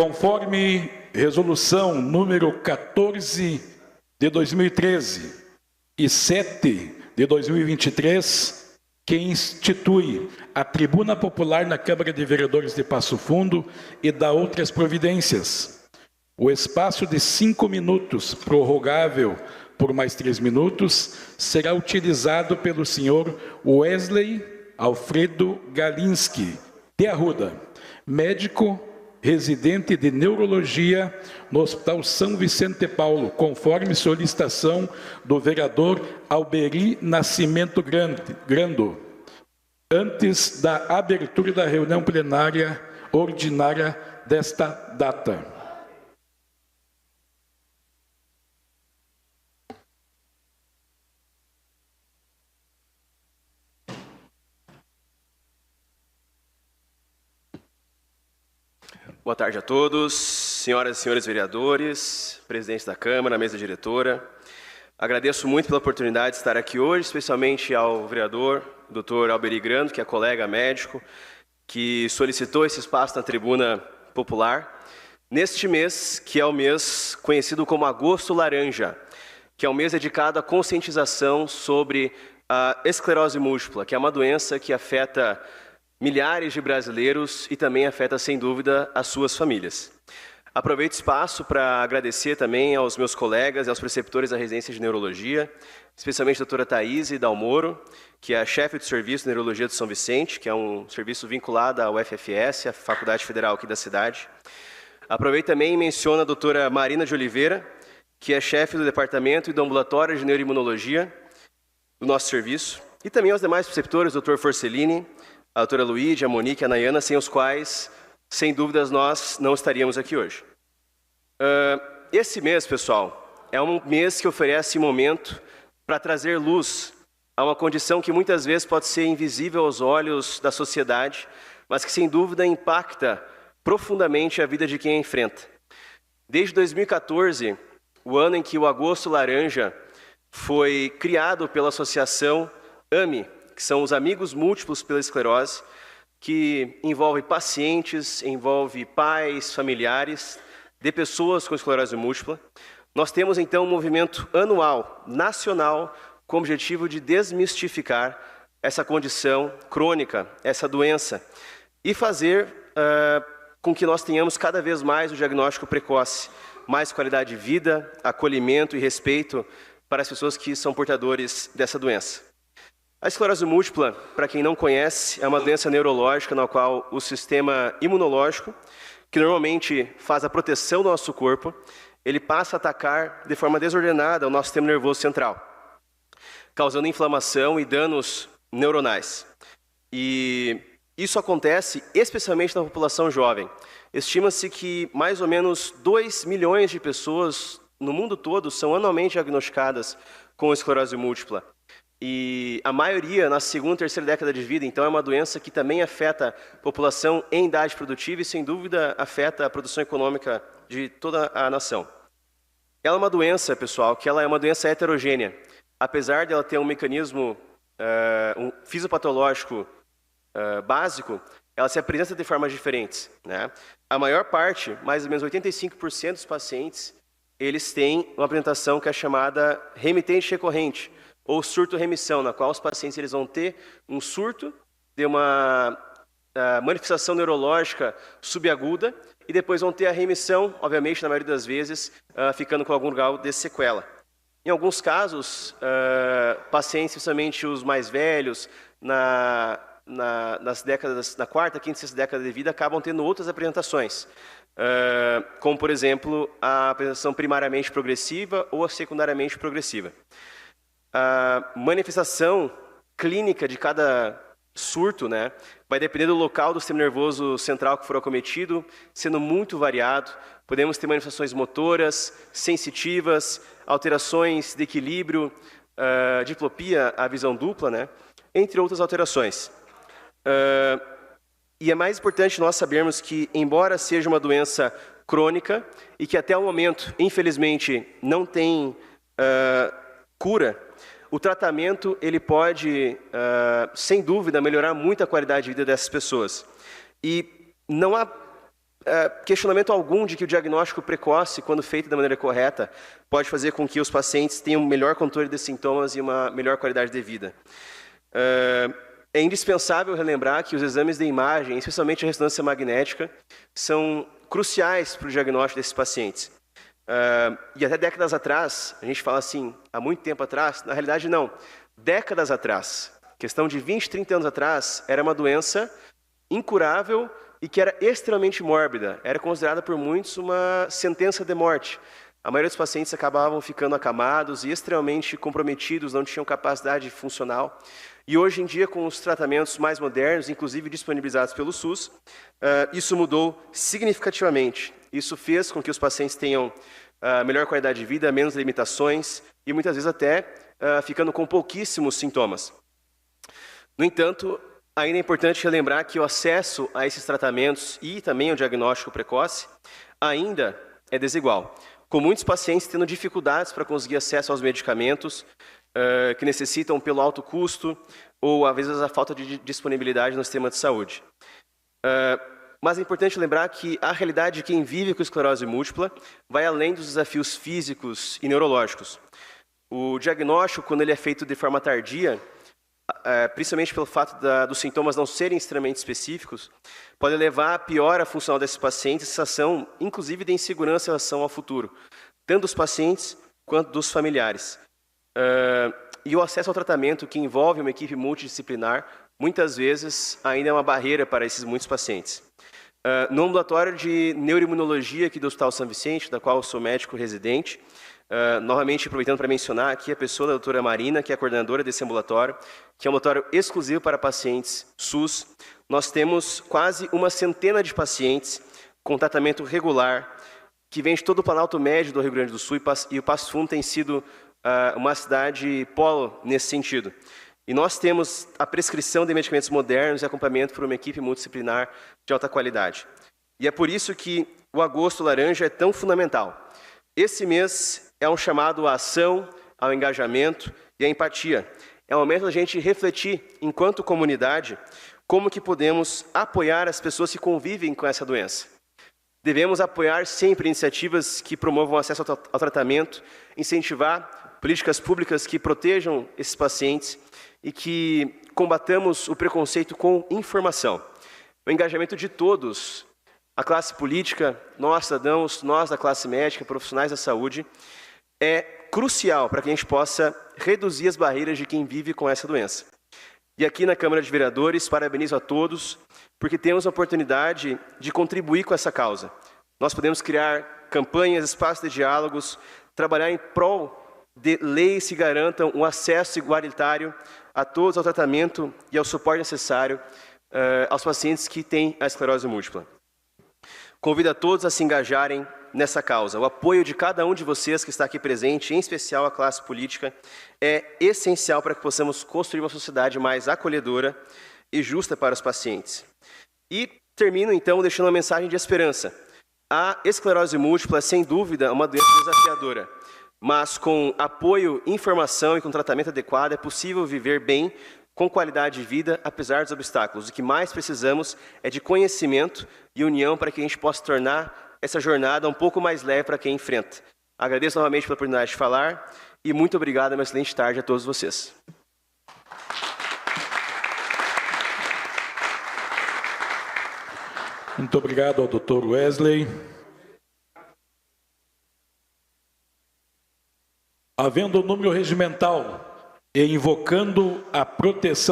Conforme resolução número 14 de 2013 e 7 de 2023, que institui a Tribuna Popular na Câmara de Vereadores de Passo Fundo e dá outras providências. O espaço de 5 minutos, prorrogável por mais 3 minutos, será utilizado pelo senhor Wesley Alfredo Galinski, de Arruda, médico residente de neurologia no Hospital São Vicente de Paulo, conforme solicitação do vereador Alberi Nascimento Grando, antes da abertura da reunião plenária ordinária desta data. Boa tarde a todos, senhoras e senhores vereadores, presidente da Câmara, mesa diretora. Agradeço muito pela oportunidade de estar aqui hoje, especialmente ao vereador, Dr. Alberi Grando, que é colega médico, que solicitou esse espaço na tribuna popular, neste mês, que é o mês conhecido como Agosto Laranja, que é um mês dedicado à conscientização sobre a esclerose múltipla, que é uma doença que afeta milhares de brasileiros e também afeta, sem dúvida, as suas famílias. Aproveito o espaço para agradecer também aos meus colegas e aos preceptores da residência de neurologia, especialmente a doutora Thaís Dalmoro, que é a chefe do serviço de neurologia de São Vicente, que é um serviço vinculado à UFFS, a Faculdade Federal aqui da cidade. Aproveito também e menciono a doutora Marina de Oliveira, que é chefe do departamento e do ambulatório de neuroimunologia do nosso serviço, e também aos demais preceptores, doutor Forcellini, a doutora Luíde, a Monique, a Nayana, sem os quais, sem dúvidas, nós não estaríamos aqui hoje. Esse mês, pessoal, é um mês que oferece momento para trazer luz a uma condição que muitas vezes pode ser invisível aos olhos da sociedade, mas que, sem dúvida, impacta profundamente a vida de quem a enfrenta. Desde 2014, o ano em que o Agosto Laranja foi criado pela associação AME, que são os Amigos Múltiplos pela Esclerose, que envolve pacientes, envolve pais, familiares de pessoas com esclerose múltipla. Nós temos, então, um movimento anual, nacional, com o objetivo de desmistificar essa condição crônica, essa doença, e fazer com que nós tenhamos cada vez mais o diagnóstico precoce, mais qualidade de vida, acolhimento e respeito para as pessoas que são portadores dessa doença. A esclerose múltipla, para quem não conhece, é uma doença neurológica na qual o sistema imunológico, que normalmente faz a proteção do nosso corpo, ele passa a atacar de forma desordenada o nosso sistema nervoso central, causando inflamação e danos neuronais. E isso acontece especialmente na população jovem. Estima-se que mais ou menos 2 milhões de pessoas no mundo todo são anualmente diagnosticadas com esclerose múltipla. E a maioria na segunda e terceira década de vida, então é uma doença que também afeta a população em idade produtiva e, sem dúvida, afeta a produção econômica de toda a nação. Ela é uma doença, pessoal, que ela é uma doença heterogênea. Apesar de ela ter um mecanismo um fisiopatológico básico, ela se apresenta de formas diferentes, né? A maior parte, mais ou menos 85% dos pacientes, eles têm uma apresentação que é chamada remitente recorrente, ou surto-remissão, na qual os pacientes eles vão ter um surto de uma manifestação neurológica subaguda e depois vão ter a remissão, obviamente, na maioria das vezes, ficando com algum grau de sequela. Em alguns casos, pacientes, especialmente os mais velhos, nas décadas, na quarta, quinta e sexta década de vida, acabam tendo outras apresentações, como, por exemplo, a apresentação primariamente progressiva ou a secundariamente progressiva. A manifestação clínica de cada surto, né, vai depender do local do sistema nervoso central que for acometido, sendo muito variado. Podemos ter manifestações motoras, sensitivas, alterações de equilíbrio, diplopia, a visão dupla, né, entre outras alterações. E é mais importante nós sabermos que, embora seja uma doença crônica e que até o momento, infelizmente, não tem cura, o tratamento ele pode, sem dúvida, melhorar muito a qualidade de vida dessas pessoas. E não há questionamento algum de que o diagnóstico precoce, quando feito da maneira correta, pode fazer com que os pacientes tenham um melhor controle de sintomas e uma melhor qualidade de vida. É indispensável relembrar que os exames de imagem, especialmente a ressonância magnética, são cruciais para o diagnóstico desses pacientes. E até décadas atrás, a gente fala assim, há muito tempo atrás, na realidade não, décadas atrás, questão de 20, 30 anos atrás, era uma doença incurável e que era extremamente mórbida, era considerada por muitos uma sentença de morte. A maioria dos pacientes acabavam ficando acamados e extremamente comprometidos, não tinham capacidade funcional. E hoje em dia, com os tratamentos mais modernos, inclusive disponibilizados pelo SUS, isso mudou significativamente. Isso fez com que os pacientes tenham melhor qualidade de vida, menos limitações e muitas vezes até ficando com pouquíssimos sintomas. No entanto, ainda é importante relembrar que o acesso a esses tratamentos e também ao diagnóstico precoce ainda é desigual, com muitos pacientes tendo dificuldades para conseguir acesso aos medicamentos que necessitam pelo alto custo ou, às vezes, a falta de disponibilidade no sistema de saúde. Mas é importante lembrar que a realidade de quem vive com esclerose múltipla vai além dos desafios físicos e neurológicos. O diagnóstico, quando ele é feito de forma tardia, principalmente pelo fato dos sintomas não serem extremamente específicos, pode levar a piora funcional desses pacientes, sensação, inclusive, de insegurança em relação ao futuro, tanto dos pacientes quanto dos familiares. E o acesso ao tratamento, que envolve uma equipe multidisciplinar, muitas vezes ainda é uma barreira para esses muitos pacientes. No ambulatório de neuroimunologia aqui do Hospital São Vicente, da qual eu sou médico residente, novamente aproveitando para mencionar aqui a pessoa da doutora Marina, que é a coordenadora desse ambulatório, que é um ambulatório exclusivo para pacientes SUS. Nós temos quase uma centena de pacientes com tratamento regular, que vem de todo o Planalto Médio do Rio Grande do Sul, e o Passo Fundo tem sido uma cidade polo nesse sentido. E nós temos a prescrição de medicamentos modernos e acompanhamento por uma equipe multidisciplinar de alta qualidade. E é por isso que o Agosto Laranja é tão fundamental. Esse mês é um chamado à ação, ao engajamento e à empatia. É o momento da gente refletir, enquanto comunidade, como que podemos apoiar as pessoas que convivem com essa doença. Devemos apoiar sempre iniciativas que promovam acesso ao tratamento, incentivar políticas públicas que protejam esses pacientes e que combatamos o preconceito com informação. O engajamento de todos, a classe política, nós cidadãos, nós da classe médica, profissionais da saúde, é crucial para que a gente possa reduzir as barreiras de quem vive com essa doença. E aqui na Câmara de Vereadores, parabenizo a todos, porque temos a oportunidade de contribuir com essa causa. Nós podemos criar campanhas, espaços de diálogos, trabalhar em prol de leis que garantam um acesso igualitário a todos ao tratamento e ao suporte necessário aos pacientes que têm a esclerose múltipla. Convido a todos a se engajarem nessa causa. O apoio de cada um de vocês que está aqui presente, em especial a classe política, é essencial para que possamos construir uma sociedade mais acolhedora e justa para os pacientes. E termino, então, deixando uma mensagem de esperança. A esclerose múltipla é, sem dúvida, uma doença desafiadora, mas com apoio, informação e com tratamento adequado é possível viver bem, com qualidade de vida, apesar dos obstáculos. O que mais precisamos é de conhecimento e união para que a gente possa tornar essa jornada um pouco mais leve para quem enfrenta. Agradeço novamente pela oportunidade de falar e muito obrigado, uma excelente tarde a todos vocês. Muito obrigado ao Dr. Wesley. Havendo o número regimental e invocando a proteção